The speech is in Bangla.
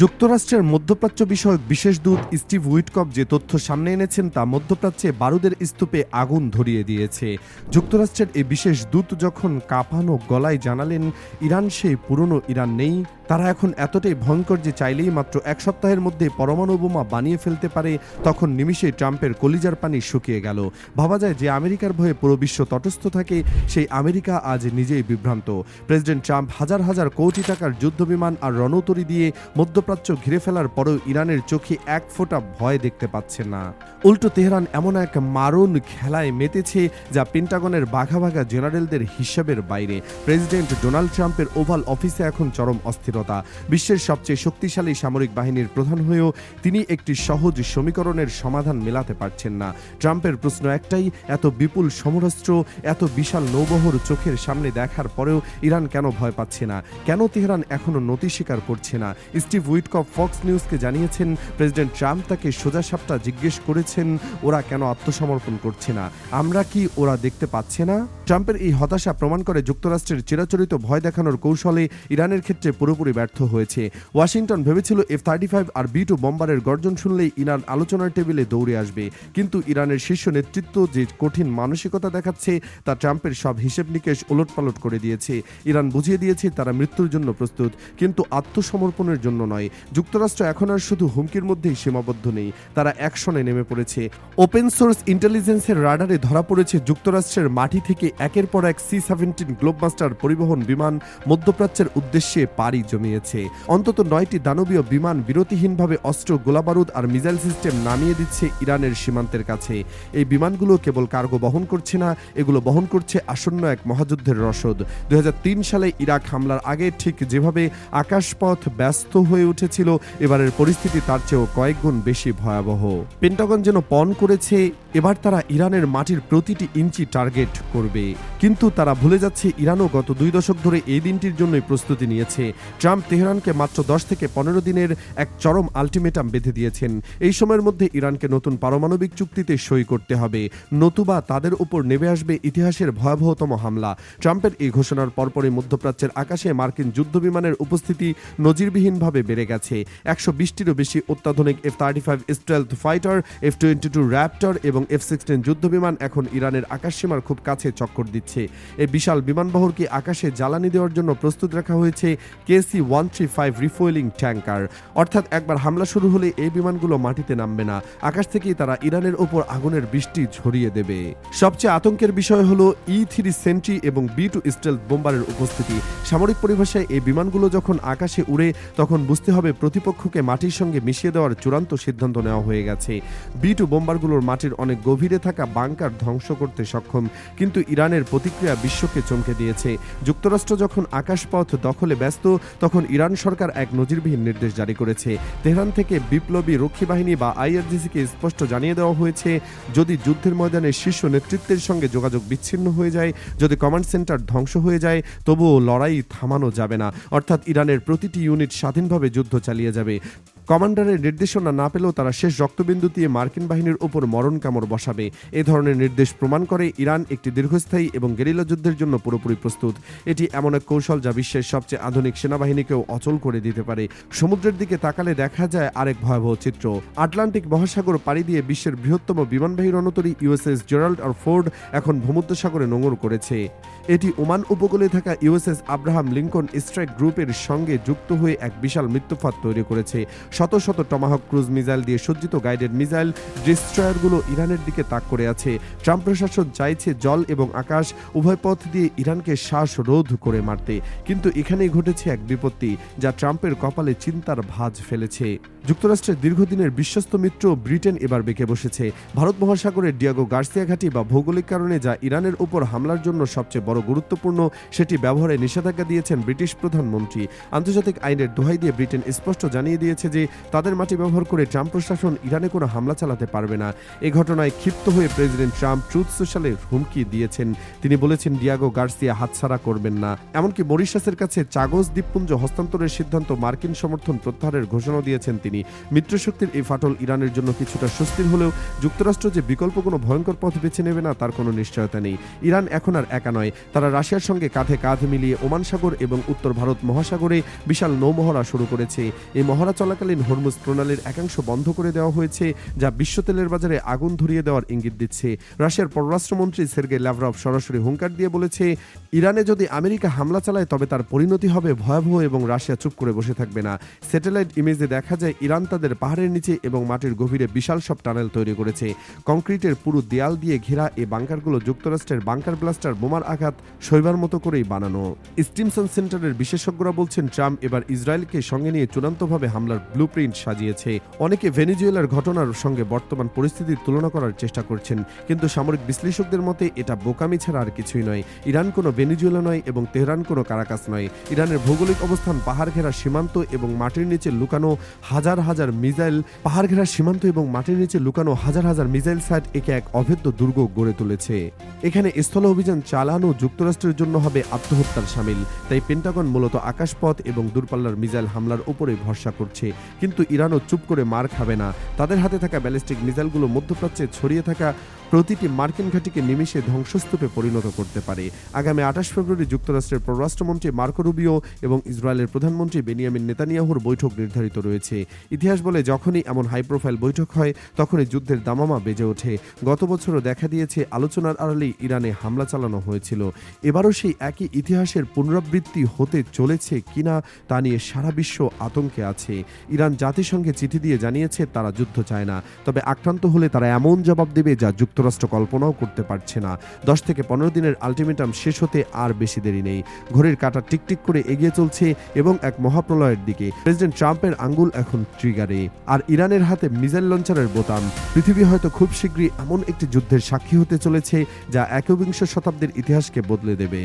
যুক্তরাষ্ট্রের মধ্যপ্রাচ্য বিষয়ক বিশেষ দূত স্টিভ উইটকফ যে তথ্য সামনে এনেছেন তা মধ্যপ্রাচ্যে বারুদের স্তূপে আগুন ধরিয়ে দিয়েছে। যুক্তরাষ্ট্রের এই বিশেষ দূত যখন কাঁপানো গলায় জানালেন ইরান সেই পুরনো ইরান নেই, তারা এখন এতটাই ভয়ঙ্কর যে চাইলেই মাত্র এক সপ্তাহের মধ্যে পরমাণু বোমা বানিয়ে ফেলতে পারে, তখন নিমিষেই ট্রাম্পের কলিজার পানি শুকিয়ে গেল। ভাবা যায় যে আমেরিকার ভয়ে পুরো বিশ্ব তটস্থ থাকে, সেই আমেরিকা আজ নিজেই বিভ্রান্ত। প্রেসিডেন্ট ট্রাম্প হাজার হাজার কোটি টাকার যুদ্ধবিমান আর রণতরী দিয়ে মধ্যপ্রাচ্য ঘিরে ফেলার পরেও ইরানের চোখে এক ফোঁটা ভয় দেখতে পাচ্ছে না। উল্টো তেহরান এমন এক মারণ খেলায় মেতেছে যা পেন্টাগনের বাঘা বাঘা জেনারেলদের হিসাবের বাইরে। প্রেসিডেন্ট ডোনাল্ড ট্রাম্পের ওভাল অফিসে এখন চরম অস্থিরতা। বিশ্বের সবচেয়ে শক্তিশালী সামরিক বাহিনীর প্রধান হয়েও তিনি একটি সহজ সমীকরণের সমাধান মেলাতে পারছেন না। ট্রাম্পের প্রশ্ন একটাই, এত বিপুল সমরাস্ত্র, এত বিশাল নৌবহর চোখের সামনে দেখার পরেও ইরান কেন ভয় পাচ্ছে না? কেন তেহরান এখনো নতি স্বীকার করছে না? স্টিভ উইটকফ ফক্স নিউজকে জানিয়েছেন, প্রেসিডেন্ট ট্রাম্প তাকে সোজাসাপটা জিজ্ঞেস করেছেন ওরা কেন আত্মসমর্পণ করছে না, আমরা কি ওরা দেখতে পাচ্ছে না? ট্রাম্পের এই হতাশা প্রমাণ করে যুক্তরাষ্ট্রের চিরাচরিত ভয় দেখানোর কৌশলে ইরানের ক্ষেত্রে পুরোপুরি ব্যর্থ হয়েছে। ওয়াশিংটন ভেবেছিল F-35 আর B-2 বম্বারের গর্জন শুনলেই ইরান আলোচনার টেবিলে দৌড়ে আসবে, কিন্তু ইরানের শীর্ষ নেতৃত্ব যে কঠিন মানসিকতা দেখাচ্ছে তা ট্রাম্পের সব হিসেব নিকেশ ওলটপালট করে দিয়েছে। ইরান বুঝিয়ে দিয়েছে তারা মৃত্যুর জন্য প্রস্তুত, কিন্তু আত্মসমর্পণের জন্য নয়। যুক্তরাষ্ট্র এখন আর শুধু হুমকির মধ্যেই সীমাবদ্ধ নেই, তারা অ্যাকশনে নেমে পড়েছে। ওপেন সোর্স ইন্টেলিজেন্সের রাডারে ধরা পড়েছে যুক্তরাষ্ট্রের মাটি থেকে একের পর এক C-17 গ্লোবমাস্টার পরিবহন বিমান মধ্যপ্রাচ্যের উদ্দেশ্যে পাড়ি জমিয়েছে। অন্তত 9টি দানবীয় বিমান বিরতিহীনভাবে অস্ত্র, গোলাবারুদ আর মিসাইল সিস্টেম নামিয়ে দিচ্ছে ইরানের সীমান্তের কাছে। এই বিমানগুলো কেবল কার্গো বহন করছে না, এগুলো বহন করছে আসন্ন এক মহাযুদ্ধের রসদ। 2003 সালে ইরাক হামলার আগে ঠিক যেভাবে আকাশপথ ব্যস্ত হয়ে উঠেছিল, এবারের পরিস্থিতি তার চেয়েও কয়েক গুণ বেশি ভয়াবহ। পেন্টাগন যেন পণ করেছে এবার তারা ইরানের মাটির প্রতিটি ইঞ্চি টার্গেট করবে, কিন্তু তারা ভুলে যাচ্ছে ইরানও গত 2 দশক ধরে এই দিনটির জন্যই প্রস্তুতি নিয়েছে। ট্রাম্প তেহরানকে মাত্র 10 থেকে 15 দিনের এক চরম আলটিমেটাম বেঁধে দিয়েছেন। এই সময়ের মধ্যে ইরানকে নতুন পারমাণবিক চুক্তিতে সই করতে হবে, নতুবা তাদের উপর নেমে আসবে ইতিহাসের ভয়াবহতম হামলা। ট্রাম্পের এই ঘোষণার পরপরই মধ্যপ্রাচ্যের আকাশে মার্কিন যুদ্ধবিমানের উপস্থিতি নজিরবিহীনভাবে বেড়ে গেছে। 120টিরও বেশি অত্যাধুনিক F-35 stealth fighter, F-22 Raptor এবং F-16 যুদ্ধবিমান এখন ইরানের আকাশসীমার খুব কাছে চক্কর দিচ্ছে। এই বিশাল বিমানবহরকে আকাশে জ্বালানি দেওয়ার জন্য প্রস্তুত রাখা হয়েছে KC-135 রিফুয়েলিং ট্যাঙ্কার। অর্থাৎ একবার হামলা শুরু হলে এই বিমানগুলো মাটিতে নামবে না, আকাশ থেকেই তারা ইরানের ওপর আগুনের বৃষ্টি ঝরিয়ে দেবে। সবচেয়ে আতঙ্কের বিষয় হলো E-3 সেন্ট্রি এবং B-2 স্টেলথ বোম্বারের উপস্থিতি। সামরিক পরিভাষায় এই বিমানগুলো যখন আকাশে উড়ে তখন বুঝতে হবে প্রতিপক্ষকে মাটির সঙ্গে মিশিয়ে দেওয়ার চূড়ান্ত সিদ্ধান্ত নেওয়া হয়ে গেছে। B-2 বোম্বারগুলোর মাটির অনেক গভীরে থাকা বাংকার ধ্বংস করতে সক্ষম, কিন্তু ইরানের প্রতিক্রিয়া বিশ্বকে চমকে দিয়েছে। যুক্তরাষ্ট্র যখন আকাশপথ দখলে ব্যস্ত, তখন ইরান সরকার এক নজিরবিহীন নির্দেশ জারি করেছে। তেহরান থেকে বিপ্লবী রক্ষী বাহিনী বা IRGC-কে স্পষ্ট জানিয়ে দেওয়া হয়েছে, যদি যুদ্ধের ময়দানে শীর্ষ নেতৃত্বের সঙ্গে যোগাযোগ বিচ্ছিন্ন হয়ে যায়, যদি কমান্ড সেন্টার ধ্বংস হয়ে যায়, তবুও লড়াই থামানো যাবে না। অর্থাৎ ইরানের প্রতিটি ইউনিট স্বাধীনভাবে যুদ্ধ চালিয়ে যাবে। কমান্ডারের নির্দেশনা না পেলেও তারা শেষ রক্তবিন্দু দিয়ে মার্কিন বাহিনীর উপর মরণ কামড় বসাবে। এই ধরনের নির্দেশ প্রমাণ করে ইরান একটি দীর্ঘস্থায়ী এবং গেরিলা যুদ্ধের জন্য পুরোপুরি প্রস্তুত। এটি এমন এক কৌশল যা বিশ্বের সবচেয়ে আধুনিক সেনাবাহিনীকেও অচল করে দিতে পারে। সমুদ্রের দিকে তাকালে দেখা যায় আরেক ভয়াবহ চিত্র। আটলান্টিক মহাসাগর পাড়ি দিয়ে বিশ্বের বৃহত্তম বিমানবাহী রণতরী USS জেরাল্ড আর ফোর্ড এখন ভূমধ্যসাগরে নোঙর করেছে। এটি ওমান উপকূলে থাকা USS আব্রাহাম লিঙ্কন স্ট্রাইক গ্রুপের সঙ্গে যুক্ত হয়ে এক বিশাল মৃত্যুফাত তৈরি করেছে। শত শত টমাহক ক্রুজ মিসাইল দিয়ে সজ্জিত গাইডেড মিসাইল ডিস্ট্রয়ারগুলো ইরানের দিকে তাক করে আছে। ট্রাম্প প্রশাসন চাইছে জল এবং আকাশ উভয় পথ দিয়ে ইরানকে শ্বাসরোধ করে মারতে, কিন্তু এখানেই ঘটেছে এক বিপত্তি যা ট্রাম্পের কপালে চিন্তার ভাঁজ ফেলেছে। যুক্তরাষ্ট্রের দীর্ঘদিনের বিশ্বস্ত মিত্র ব্রিটেন এবার বেঁকে বসেছে। ভারত মহাসাগরের ডিয়াগো গার্সিয়া ঘাঁটি বা ভৌগোলিক কারণে যা ইরানের উপর হামলার জন্য সবচেয়ে বড় গুরুত্বপূর্ণ, সেটি ব্যবহারে নিষেধাজ্ঞা দিয়েছেন ব্রিটিশ প্রধানমন্ত্রী। আন্তর্জাতিক আইনের দোহাই দিয়ে ব্রিটেন স্পষ্ট জানিয়ে দিয়েছে যে তাদের মাটি ব্যবহার করে ট্রাম্প প্রশাসন ইরানে কোনো হামলা চালাতে পারবে না। এই ঘটনায় ক্ষিপ্ত হয়ে প্রেসিডেন্ট ট্রাম্প ট্রুথ সোশ্যালে হুমকি দিয়েছেন। তিনি বলেছেন ডিয়াগো গার্সিয়া হাতছাড়া করবেন না। এমনকি মরিশাসের কাছে চাগোস দ্বীপপুঞ্জ হস্তান্তরের সিদ্ধান্ত মার্কিন সমর্থন প্রত্যাহারের ঘোষণা দিয়েছেন তিনি। মিত্রশক্তির এই ফাটল ইরানের জন্য কিছুটা স্বস্তির হলেও যুক্তরাষ্ট্র যে বিকল্প কোনো ভয়ঙ্কর পথ বেছে নেবে না তার কোনো নিশ্চয়তা নেই। ইরান এখন আর একা নয়, তারা রাশিয়ার সঙ্গে কাঁধে কাঁধ মিলিয়ে ওমান সাগর এবং উত্তর ভারত মহাসাগরে বিশাল নৌমহড়া শুরু করেছে। এই মহড়া চলাকালীন হরমুজ প্রণালীর একাংশ বন্ধ করে দেওয়া হয়েছে, যা বিশ্ব তেলের বাজারে আগুন ধরিয়ে দেওয়ার ইঙ্গিত দিচ্ছে। রাশিয়ার পররাষ্ট্রমন্ত্রী সের্গেই ল্যাভরভ সরাসরি হুঙ্কার দিয়ে বলেছে, ইরানে যদি আমেরিকা হামলা চালায় তবে তার পরিণতি হবে ভয়াবহ এবং রাশিয়া চুপ করে বসে থাকবে না। স্যাটেলাইট ইমেজে দেখা যায় ইরান তাদের পাহাড়ের নিচে এবং মাটির গভীরে বিশাল সব টানেল তৈরি করেছে। কংক্রিটের পুরো দেয়াল দিয়ে ঘেরা এই বাংকারগুলো যুক্তরাষ্ট্রের বাংকার ব্লাস্টার বোমার আঘাত সইবার মতো করেই বানানো। স্টিমসন সেন্টারের বিশেষজ্ঞরা বলছেন, ট্রাম্প এবার ইসরায়েলকে সঙ্গে নিয়ে চূড়ান্তভাবে হামলার ব্লুপ্রিন্ট সাজিয়েছে। অনেকে ভেনেজুয়েলার ঘটনার সঙ্গে বর্তমান পরিস্থিতির তুলনা করার চেষ্টা করছেন, কিন্তু সামরিক বিশ্লেষকদের মতে এটা বোকামি ছাড়া আর কিছুই নয়। ইরান কোনো ভেনেজুয়েলা নয় এবং তেহরান কোনো কারাকাস নয়। ইরানের ভৌগোলিক অবস্থান পাহাড় ঘেরা সীমান্ত এবং মাটির নিচে লুকানো হাজার হাজার মিসাইল সাইট একে এক অভেদ্য দুর্গ গড়ে তুলেছে। এখানে স্থল অভিযান চালানো যুক্তরাষ্ট্রের জন্য হবে আত্মহত্যার শামিল। তাই পেন্টাগন মূলত আকাশপথ এবং দূরপাল্লার মিসাইল হামলার উপরে ভরসা করছে। কিন্তু ইরানও চুপ করে মার খাবে না। তাদের হাতে থাকা ব্যালিস্টিক মিসাইলগুলো মধ্যপ্রাচ্যে ছড়িয়ে থাকা প্রতিটি মার্কিন ঘাঁটিকে নিমিষে ধ্বংসস্তূপে পরিণত করতে পারে। আগামী 28 ফেব্রুয়ারি যুক্তরাষ্ট্রের পররাষ্ট্রমন্ত্রী মার্কো রুবিও এবং ইসরায়েলের প্রধানমন্ত্রী বেনিয়ামিন নেতানিয়াহুর বৈঠক নির্ধারিত রয়েছে। ইতিহাস বলে, যখনই এমন হাই প্রোফাইল বৈঠক হয় তখনই যুদ্ধের দামামা বেজে ওঠে। গত বছরও দেখা দিয়েছে, আলোচনার আড়ালেই ইরানে হামলা চালানো হয়েছিল। এবারও সেই একই ইতিহাসের পুনরাবৃত্তি হতে চলেছে কিনা তা নিয়ে সারা বিশ্ব আতঙ্কে আছে। ইরান জাতিসংঘে চিঠি দিয়ে জানিয়েছে তারা যুদ্ধ চায় না, তবে আক্রান্ত হলে তারা এমন জবাব দেবে যা যুক্তরাষ্ট্র কল্পনাও করতে পারছে না। 10 থেকে 15 দিনের আলটিমেটাম শেষ হতে আর বেশি দেরি নেই। ঘড়ির কাঁটা টিকটিক করে এগিয়ে চলছে এবং এক মহাপ্রলয়ের দিকে। প্রেসিডেন্ট ট্রাম্পের আঙ্গুল এখন ট্রিগারে, আর ইরানের হাতে মিসাইল লঞ্চারের বোতাম। পৃথিবী হয়তো খুব শীঘ্রই এমন একটি যুদ্ধের সাক্ষী হতে চলেছে যা একবিংশ শতাব্দীর ইতিহাসকে বদলে দেবে।